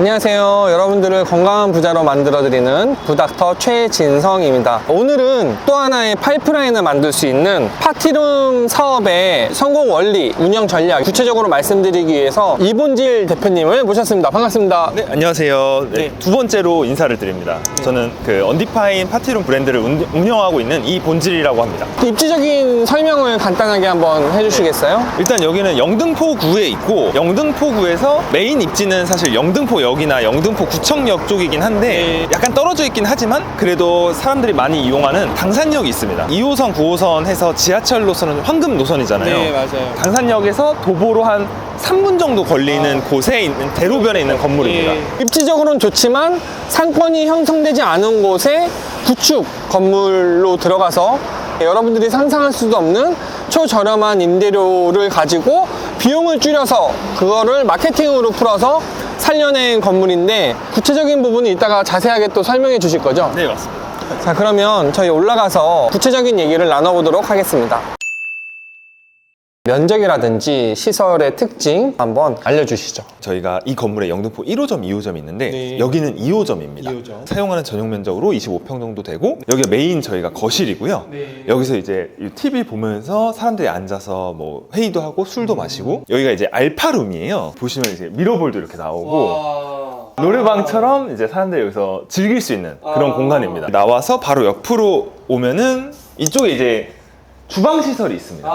안녕하세요. 여러분들을 건강한 부자로 만들어드리는 부닥터 최진성입니다. 오늘은 또 하나의 파이프라인을 만들 수 있는 파티룸 사업의 성공 원리, 운영 전략 구체적으로 말씀드리기 위해서 이본질 대표님을 모셨습니다. 반갑습니다. 네, 안녕하세요. 네, 두 번째로 인사를 드립니다. 저는 그 언디파인 파티룸 브랜드를 운영하고 있는 이본질이라고 합니다. 입지적인 설명을 간단하게 한번 해주시겠어요? 일단 여기는 영등포구에 있고, 영등포구에서 메인 입지는 사실 영등포역이나 영등포 구청역 쪽이긴 한데 약간 떨어져 있긴 하지만 그래도 사람들이 많이 이용하는 당산역이 있습니다. 2호선, 9호선 해서 지하철 노선은 황금 노선이잖아요. 네, 맞아요. 당산역에서 도보로 한 3분 정도 걸리는 곳에 있는 대로변에 있는 건물입니다. 입지적으로는 좋지만 상권이 형성되지 않은 곳에 구축 건물로 들어가서 여러분들이 상상할 수도 없는 초저렴한 임대료를 가지고 비용을 줄여서 그거를 마케팅으로 풀어서 살려낸 건물인데, 구체적인 부분은 이따가 자세하게 또 설명해 주실 거죠? 네, 맞습니다. 자, 그러면 저희 올라가서 구체적인 얘기를 나눠보도록 하겠습니다. 면적이라든지 시설의 특징 한번 알려주시죠. 저희가 이 건물에 영등포 1호점, 2호점이 있는데 네. 여기는 2호점입니다. 2호점. 사용하는 전용 면적으로 25평 정도 되고, 여기가 메인 저희가 거실이고요. 네. 여기서 이제 TV 보면서 사람들이 앉아서 뭐 회의도 하고 술도 마시고, 여기가 이제 알파룸이에요. 보시면 이제 미러볼도 이렇게 나오고 노래방처럼 이제 사람들이 여기서 즐길 수 있는 그런 공간입니다. 나와서 바로 옆으로 오면은 이쪽에 이제 주방 시설이 있습니다.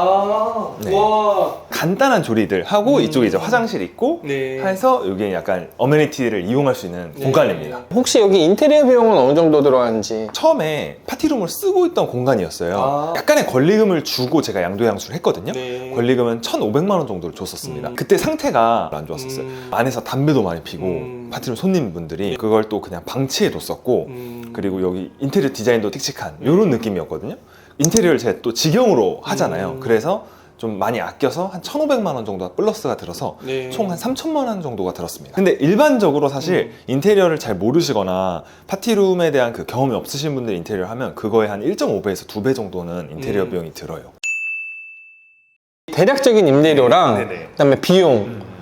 네. 와. 간단한 조리들 하고 이쪽에 이제 화장실 있고 네. 해서 여기 약간 어메니티를 이용할 수 있는 공간입니다. 혹시 여기 인테리어 비용은 어느 정도 들어가는지? 처음에 파티룸을 쓰고 있던 공간이었어요. 약간의 권리금을 주고 제가 양도양수를 했거든요. 네. 권리금은 1,500만 원 정도를 줬었습니다. 그때 상태가 안 좋았었어요. 안에서 담배도 많이 피고 파티룸 손님분들이 그걸 또 그냥 방치해뒀었고, 그리고 여기 인테리어 디자인도 칙칙한 이런 느낌이었거든요. 인테리어를 제가 또 직영으로 하잖아요. 그래서 좀 많이 아껴서 한 1,500만 원 정도가 플러스가 들어서 네. 총 한 3,000만 원 정도가 들었습니다. 근데 일반적으로 사실 인테리어를 잘 모르시거나 파티룸에 대한 그 경험이 없으신 분들이 인테리어를 하면 그거에 한 1.5배에서 2배 정도는 인테리어 비용이 들어요. 대략적인 임대료랑 네네. 그다음에 비용.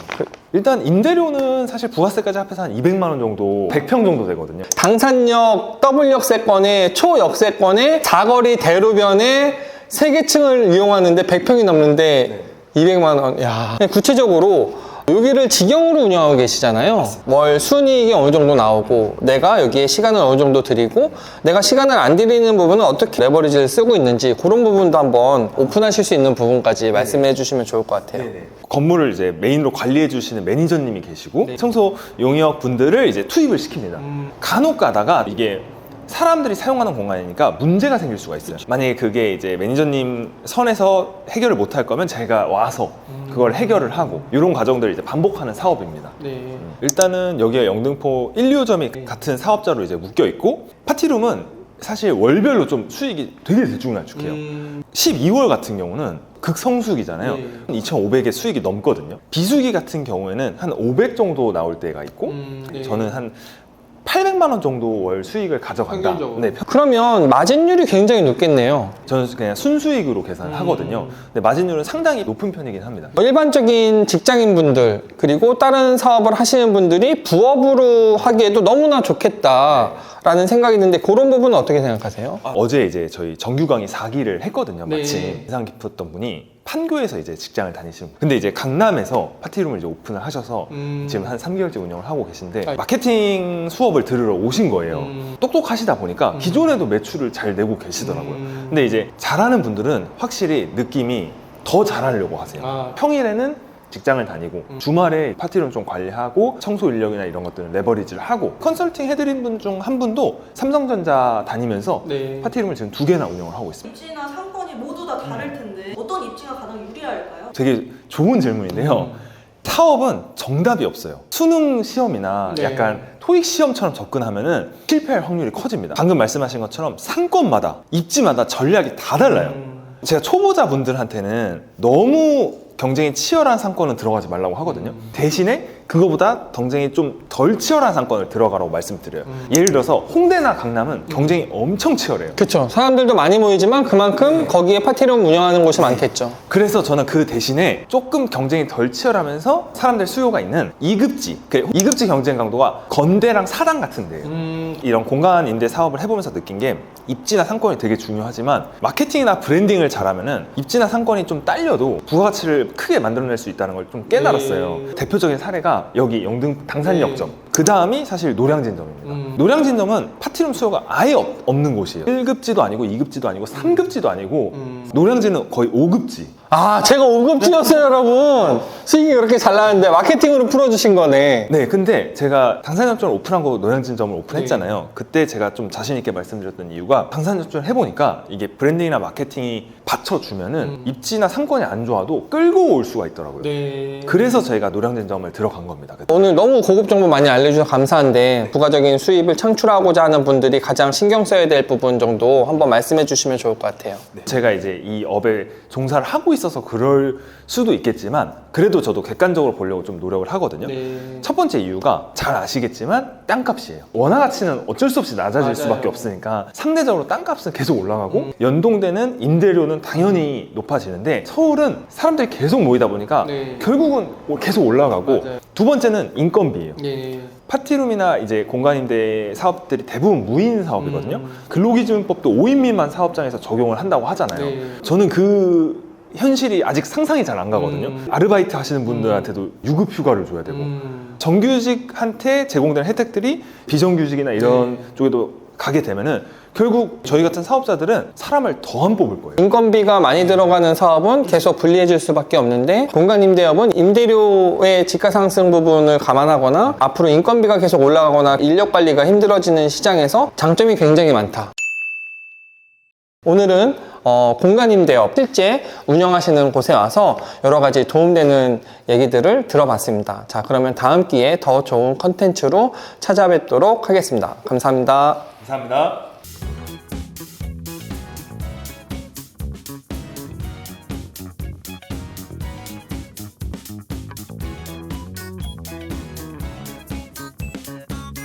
일단 임대료는 사실 부가세까지 합해서 한 200만 원 정도, 100평 정도 되거든요. 당산역 W역세권에 초역세권에 사거리 대로변에 3개층을 이용하는데 100평이 넘는데 200만 원. 야, 구체적으로 여기를 직영으로 운영하고 계시잖아요. 월 순이익이 어느 정도 나오고, 내가 여기에 시간을 어느 정도 들이고, 내가 시간을 안 들이는 부분은 어떻게 레버리지를 쓰고 있는지, 그런 부분도 한번 오픈하실 수 있는 부분까지 말씀해 주시면 좋을 것 같아요. 건물을 이제 메인으로 관리해 주시는 매니저님이 계시고, 청소 용역 분들을 이제 투입을 시킵니다. 간혹 가다가 이게 사람들이 사용하는 공간이니까 문제가 생길 수가 있어요. 만약에 그게 이제 매니저님 선에서 해결을 못 할 거면 제가 와서 그걸 해결을 하고, 이런 과정들을 이제 반복하는 사업입니다. 일단은 여기가 영등포 1, 2호점이 같은 사업자로 이제 묶여 있고, 파티룸은 사실 월별로 좀 수익이 되게 들쭉날쭉해요. 12월 같은 경우는 극성수기잖아요. 2,500의 수익이 넘거든요. 비수기 같은 경우에는 한 500 정도 나올 때가 있고, 저는 한 800만 원 정도 월 수익을 가져간다. 네, 그러면 마진율이 굉장히 높겠네요. 저는 그냥 순수익으로 계산을 하거든요. 근데 마진율은 상당히 높은 편이긴 합니다. 일반적인 직장인분들, 그리고 다른 사업을 하시는 분들이 부업으로 하기에도 너무나 좋겠다라는 생각이 드는데, 그런 부분은 어떻게 생각하세요? 어제 이제 저희 정규 강의 4기를 했거든요. 마침 인상 깊었던 분이 판교에서 이제 직장을 다니시는 분. 근데 이제 강남에서 파티룸을 이제 오픈을 하셔서 지금 한 3개월째 운영을 하고 계신데, 마케팅 수업을 들으러 오신 거예요. 똑똑하시다 보니까 기존에도 매출을 잘 내고 계시더라고요. 근데 이제 잘하는 분들은 확실히 느낌이 더 잘하려고 하세요. 평일에는 직장을 다니고 주말에 파티룸 좀 관리하고 청소 인력이나 이런 것들은 레버리지를 하고, 컨설팅 해드린 분 중 한 분도 삼성전자 다니면서 파티룸을 지금 2개나 운영을 하고 있습니다. 입지나 상권이 모두 다 다를 텐데 어떤 입지가 가장 유리할까요? 되게 좋은 질문인데요. 사업은 정답이 없어요. 수능 시험이나 약간 토익 시험처럼 접근하면은 실패할 확률이 커집니다. 방금 말씀하신 것처럼 상권마다, 입지마다 전략이 다 달라요. 제가 초보자분들한테는 너무 경쟁이 치열한 상권은 들어가지 말라고 하거든요. 대신에 그거보다 경쟁이 좀 덜 치열한 상권을 들어가라고 말씀드려요. 예를 들어서 홍대나 강남은 경쟁이 엄청 치열해요. 그쵸. 사람들도 많이 모이지만 그만큼 거기에 파티룸 운영하는 곳이 많겠죠. 그래서 저는 그 대신에 조금 경쟁이 덜 치열하면서 사람들 수요가 있는 2급지, 2급지 경쟁 강도가 건대랑 사당 같은 데예요. 이런 공간 임대 사업을 해보면서 느낀 게 입지나 상권이 되게 중요하지만 마케팅이나 브랜딩을 잘하면은 입지나 상권이 좀 딸려도 부가가치를 크게 만들어낼 수 있다는 걸 좀 깨달았어요. 대표적인 사례가 여기 영등 당산역점. 그 다음이 사실 노량진점입니다. 노량진점은 파티룸 수요가 아예 없는 곳이에요. 1급지도 아니고 2급지도 아니고 3급지도 아니고 노량진은 거의 5급지. 아, 제가 5급지였어요, 여러분. 수익이 그렇게 잘 나는데 마케팅으로 풀어주신 거네. 네, 근데 제가 당산역점을 오픈한 거고 노량진점을 오픈했잖아요. 그때 제가 좀 자신 있게 말씀드렸던 이유가 당산역점을 해보니까 이게 브랜딩이나 마케팅이 받쳐주면은 입지나 상권이 안 좋아도 끌고 올 수가 있더라고요. 그래서 저희가 노량진점을 들어간 겁니다. 그때. 오늘 너무 고급 정보 많이 알려주셔서 감사한데 부가적인 수입을 창출하고자 하는 분들이 가장 신경 써야 될 부분 정도 한번 말씀해 주시면 좋을 것 같아요. 네, 제가 이제 이 업에 종사를 하고 있어서 그럴 수도 있겠지만 그래도 저도 객관적으로 보려고 좀 노력을 하거든요. 첫 번째 이유가 잘 아시겠지만 땅값이에요. 원화 가치는 어쩔 수 없이 낮아질 수밖에 없으니까 상대적으로 땅값은 계속 올라가고 연동되는 임대료는 당연히 높아지는데 서울은 사람들이 계속 모이다 보니까 결국은 계속 올라가고 두 번째는 인건비예요. 파티룸이나 이제 공간임대 사업들이 대부분 무인 사업이거든요. 근로기준법도 5인 미만 사업장에서 적용을 한다고 하잖아요. 저는 그 현실이 아직 상상이 잘 안 가거든요. 아르바이트 하시는 분들한테도 유급 휴가를 줘야 되고 정규직한테 제공되는 혜택들이 비정규직이나 이런 쪽에도 가게 되면은 결국 저희 같은 사업자들은 사람을 더 안 뽑을 거예요. 인건비가 많이 들어가는 사업은 계속 불리해질 수밖에 없는데 공간임대업은 임대료의 지가상승 부분을 감안하거나 앞으로 인건비가 계속 올라가거나 인력 관리가 힘들어지는 시장에서 장점이 굉장히 많다. 오늘은 공간임대업 실제 운영하시는 곳에 와서 여러 가지 도움되는 얘기들을 들어봤습니다. 자, 그러면 다음 기회에 더 좋은 컨텐츠로 찾아뵙도록 하겠습니다. 감사합니다. 감사합니다.